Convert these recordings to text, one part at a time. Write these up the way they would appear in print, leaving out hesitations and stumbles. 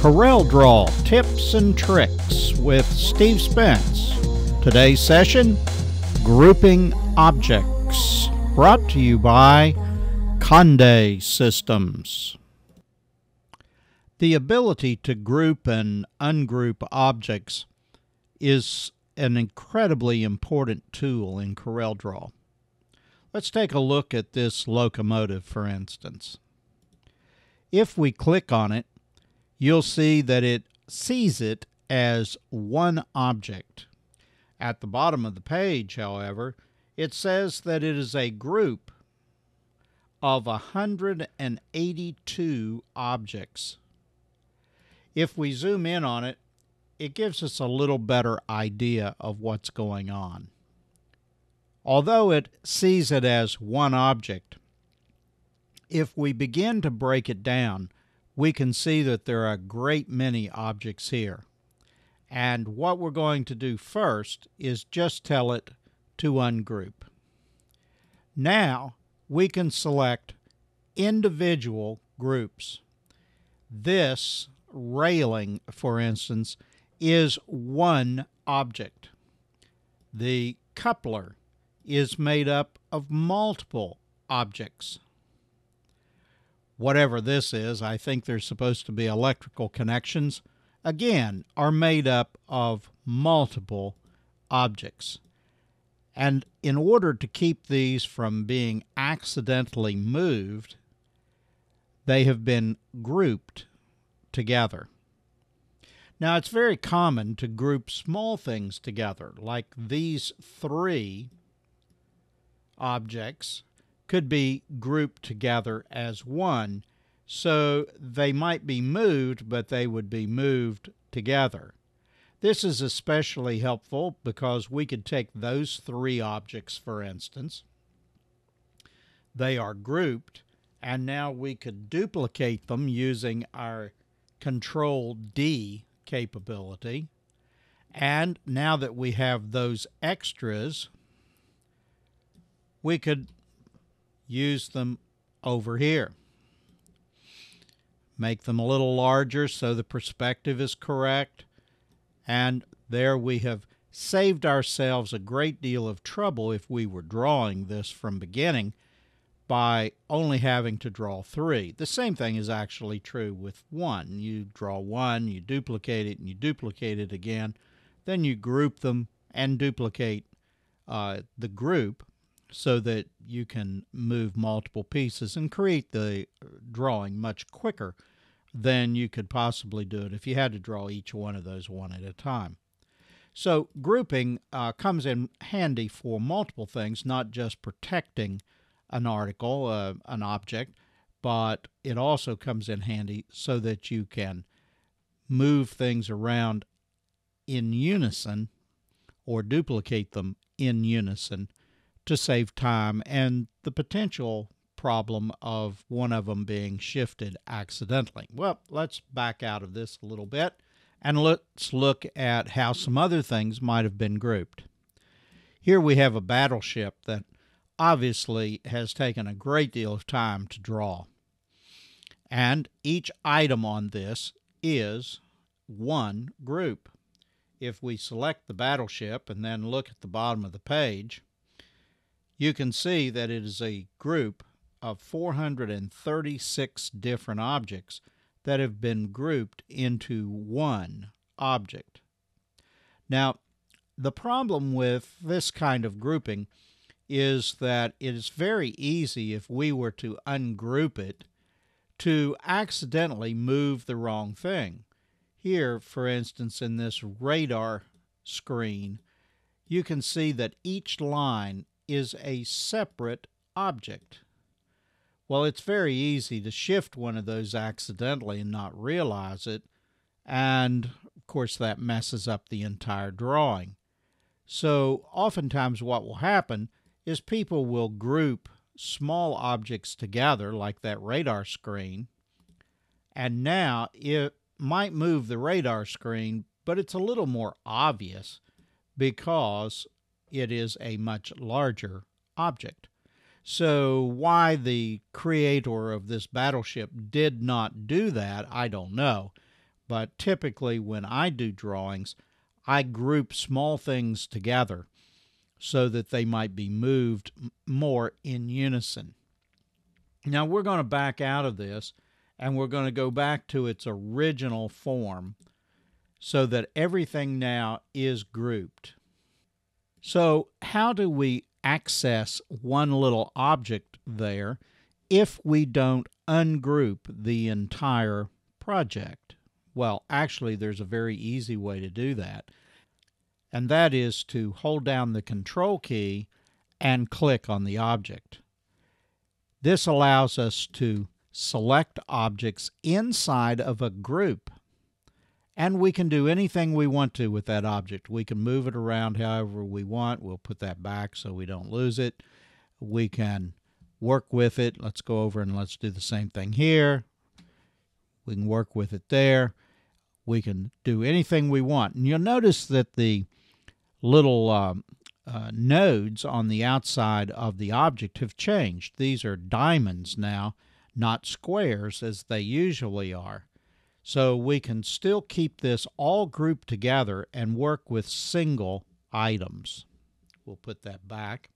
CorelDRAW Tips and Tricks with Steve Spence. Today's session, Grouping Objects, brought to you by Conde Systems. The ability to group and ungroup objects is an incredibly important tool in CorelDRAW. Let's take a look at this locomotive, for instance. If we click on it, you'll see that it sees it as one object. At the bottom of the page, however, it says that it is a group of 182 objects. If we zoom in on it, it gives us a little better idea of what's going on. Although it sees it as one object, if we begin to break it down, we can see that there are a great many objects here. And what we're going to do first is just tell it to ungroup. Now we can select individual groups. This railing, for instance, is one object. The coupler is made up of multiple objects. Whatever this is, I think there's supposed to be electrical connections, again, are made up of multiple objects. And in order to keep these from being accidentally moved, they have been grouped together. Now, it's very common to group small things together, like these three objects could be grouped together as one, so they might be moved, but they would be moved together. This is especially helpful because we could take those three objects, for instance. They are grouped, and now we could duplicate them using our Control-D capability. And now that we have those extras, we could use them over here. Make them a little larger so the perspective is correct. And there we have saved ourselves a great deal of trouble if we were drawing this from beginning by only having to draw three. The same thing is actually true with one. You draw one, you duplicate it, and you duplicate it again. Then you group them and duplicate the group so that you can move multiple pieces and create the drawing much quicker than you could possibly do it if you had to draw each one of those one at a time. So grouping comes in handy for multiple things, not just protecting an article, an object, but it also comes in handy so that you can move things around in unison or duplicate them in unison to save time and the potential problem of one of them being shifted accidentally. Well, let's back out of this a little bit and let's look at how some other things might have been grouped. Here we have a battleship that obviously has taken a great deal of time to draw. And each item on this is one group. If we select the battleship and then look at the bottom of the page, you can see that it is a group of 436 different objects that have been grouped into one object. Now, the problem with this kind of grouping is that it is very easy, if we were to ungroup it, to accidentally move the wrong thing. Here, for instance, in this radar screen, you can see that each line is a separate object. Well, it's very easy to shift one of those accidentally and not realize it, and of course that messes up the entire drawing. So oftentimes what will happen is people will group small objects together, like that radar screen, and now it might move the radar screen, but it's a little more obvious because it is a much larger object. So why the creator of this battleship did not do that, I don't know. but typically when I do drawings, I group small things together so that they might be moved more in unison. Now we're going to back out of this and we're going to go back to its original form so that everything now is grouped. So how do we access one little object there if we don't ungroup the entire project? Well, actually, there's a very easy way to do that, and that is to hold down the Control key and click on the object. This allows us to select objects inside of a group, and we can do anything we want to with that object. We can move it around however we want. We'll put that back so we don't lose it. We can work with it. Let's go over and let's do the same thing here. We can work with it there. We can do anything we want. And you'll notice that the little nodes on the outside of the object have changed. These are diamonds now, not squares as they usually are. So we can still keep this all grouped together and work with single items. We'll put that back.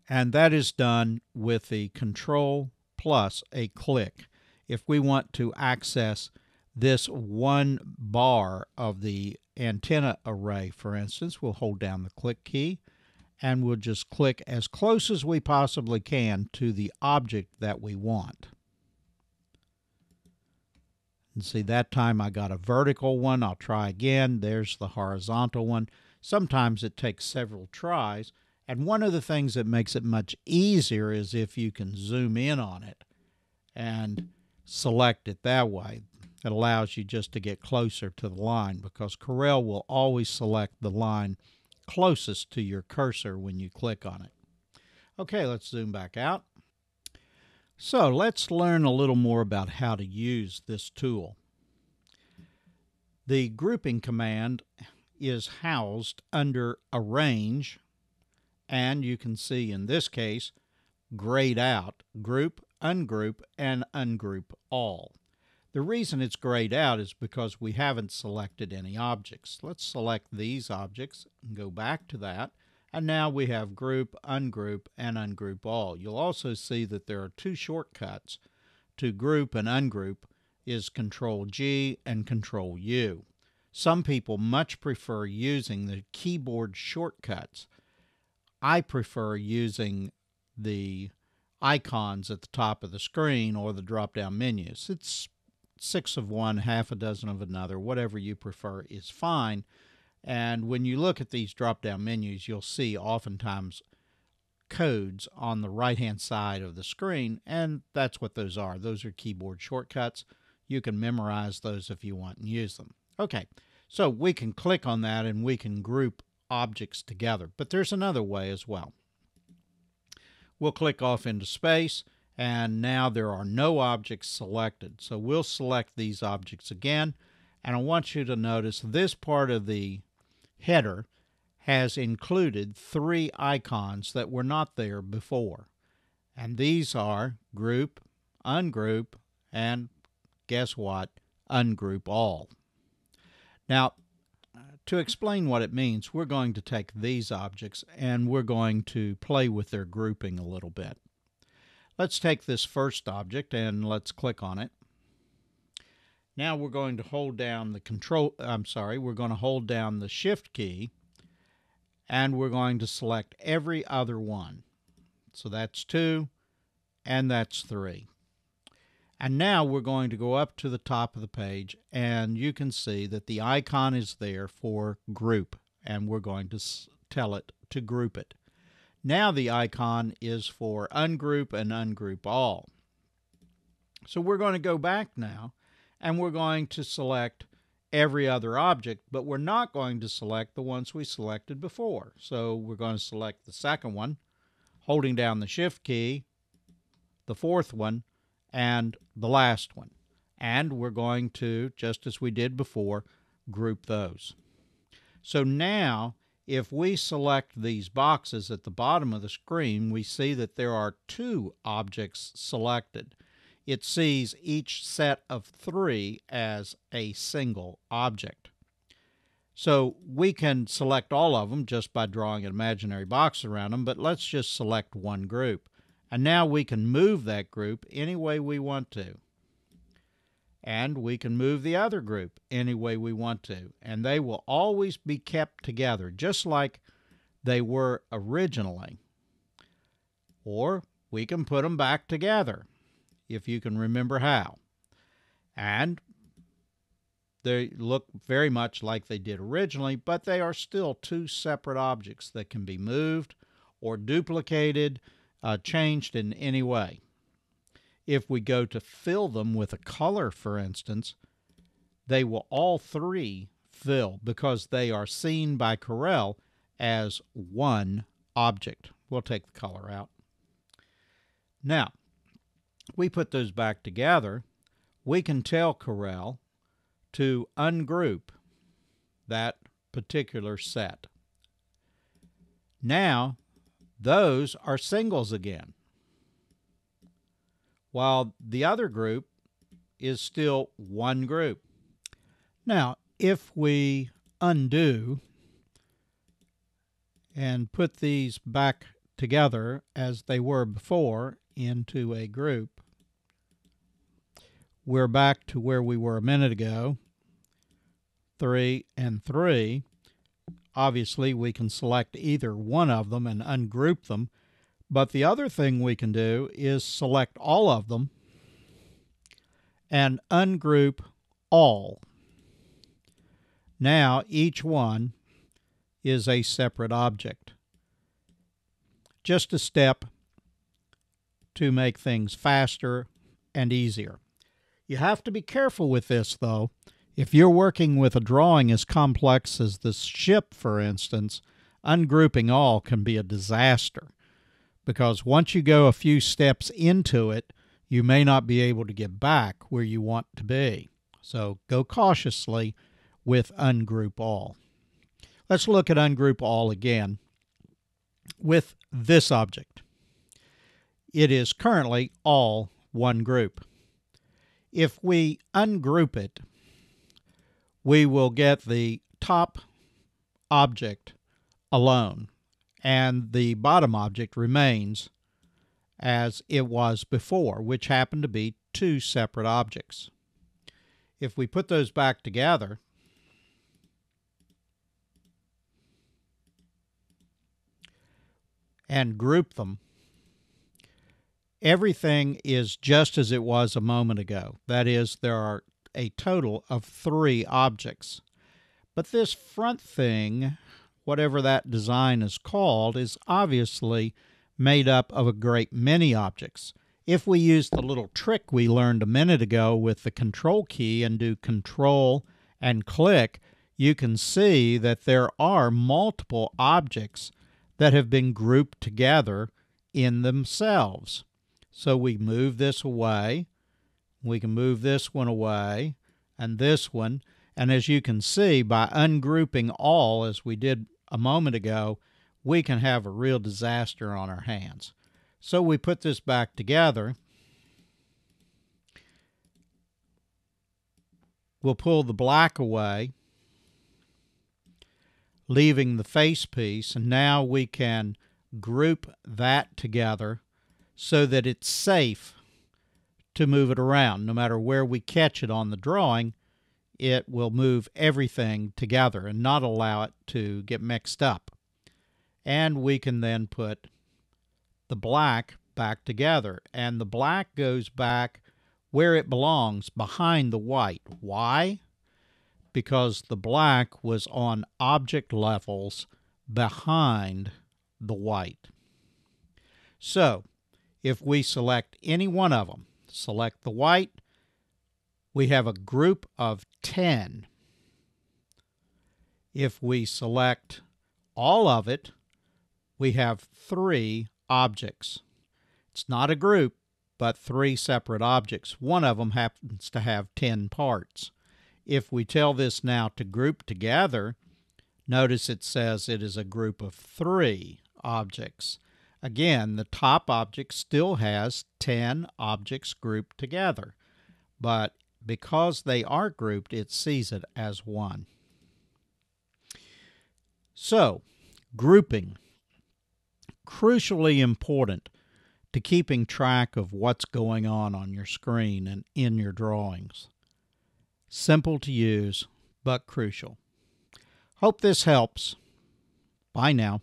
And that is done with the Control plus a click. If we want to access this one bar of the antenna array, for instance, we'll hold down the click key and we'll just click as close as we possibly can to the object that we want. And see, that time I got a vertical one. I'll try again. There's the horizontal one. Sometimes it takes several tries. And one of the things that makes it much easier is if you can zoom in on it and select it that way. It allows you just to get closer to the line because Corel will always select the line closest to your cursor when you click on it. Okay, let's zoom back out. So let's learn a little more about how to use this tool. The grouping command is housed under Arrange, and you can see in this case, grayed out, Group, Ungroup, and Ungroup All. The reason it's grayed out is because we haven't selected any objects. Let's select these objects and go back to that. And now we have Group, Ungroup, and Ungroup All. You'll also see that there are two shortcuts to group and ungroup is Control-G and Control-U. Some people much prefer using the keyboard shortcuts. I prefer using the icons at the top of the screen or the drop-down menus. It's 6 of one, half a dozen of another. Whatever you prefer is fine. And when you look at these drop-down menus, you'll see oftentimes codes on the right-hand side of the screen, and that's what those are. Those are keyboard shortcuts. You can memorize those if you want and use them. Okay, so we can click on that and we can group objects together, but there's another way as well. We'll click off into space, and now there are no objects selected. So we'll select these objects again, and I want you to notice this part of the header has included 3 icons that were not there before. And these are Group, Ungroup, and guess what? Ungroup All. Now, to explain what it means, we're going to take these objects and we're going to play with their grouping a little bit. Let's take this first object and let's click on it. Now we're going to hold down the we're going to hold down the Shift key and we're going to select every other one. So that's 2 and that's 3. And now we're going to go up to the top of the page and you can see that the icon is there for group and we're going to tell it to group it. Now the icon is for ungroup and ungroup all. So we're going to go back now and we're going to select every other object, but we're not going to select the ones we selected before. So we're going to select the second one, holding down the Shift key, the fourth one, and the last one. And we're going to, just as we did before, group those. So now, if we select these boxes at the bottom of the screen, we see that there are 2 objects selected. it sees each set of 3 as a single object. So we can select all of them just by drawing an imaginary box around them, but let's just select one group. And now we can move that group any way we want to. And we can move the other group any way we want to. And they will always be kept together, just like they were originally. Or we can put them back together, if you can remember how. And they look very much like they did originally, but they are still 2 separate objects that can be moved or duplicated, changed in any way. If we go to fill them with a color, for instance, they will all 3 fill because they are seen by Corel as one object. We'll take the color out. Now, we put those back together. We can tell Corel to ungroup that particular set. Now, those are singles again, while the other group is still one group. Now, if we undo and put these back together as they were before into a group, we're back to where we were a minute ago, 3 and 3. Obviously, we can select either one of them and ungroup them, but the other thing we can do is select all of them and ungroup all. Now, each one is a separate object. Just a step to make things faster and easier. You have to be careful with this, though. If you're working with a drawing as complex as this ship, for instance, ungrouping all can be a disaster, because once you go a few steps into it, you may not be able to get back where you want to be. So go cautiously with Ungroup All. Let's look at Ungroup All again with this object. It is currently all one group. If we ungroup it, we will get the top object alone, and the bottom object remains as it was before, which happened to be 2 separate objects. If we put those back together, and group them, everything is just as it was a moment ago. That is, there are a total of 3 objects. But this front thing, whatever that design is called, is obviously made up of a great many objects. If we use the little trick we learned a minute ago with the Control key and do Control and click, you can see that there are multiple objects that have been grouped together in themselves. So we move this away, we can move this one away, and this one, and as you can see, by ungrouping all, as we did a moment ago, we can have a real disaster on our hands. So we put this back together. We'll pull the black away, leaving the face piece, and now we can group that together so that it's safe to move it around. No matter where we catch it on the drawing, it will move everything together and not allow it to get mixed up. And we can then put the black back together, and the black goes back where it belongs, behind the white. Why? Because the black was on object levels behind the white. So, if we select any one of them, select the white, we have a group of 10. If we select all of it, we have 3 objects. It's not a group, but 3 separate objects. One of them happens to have 10 parts. If we tell this now to group together, notice it says it is a group of 3 objects. Again, the top object still has 10 objects grouped together, but because they are grouped, it sees it as one. So, grouping. Crucially important to keeping track of what's going on your screen and in your drawings. Simple to use, but crucial. Hope this helps. Bye now.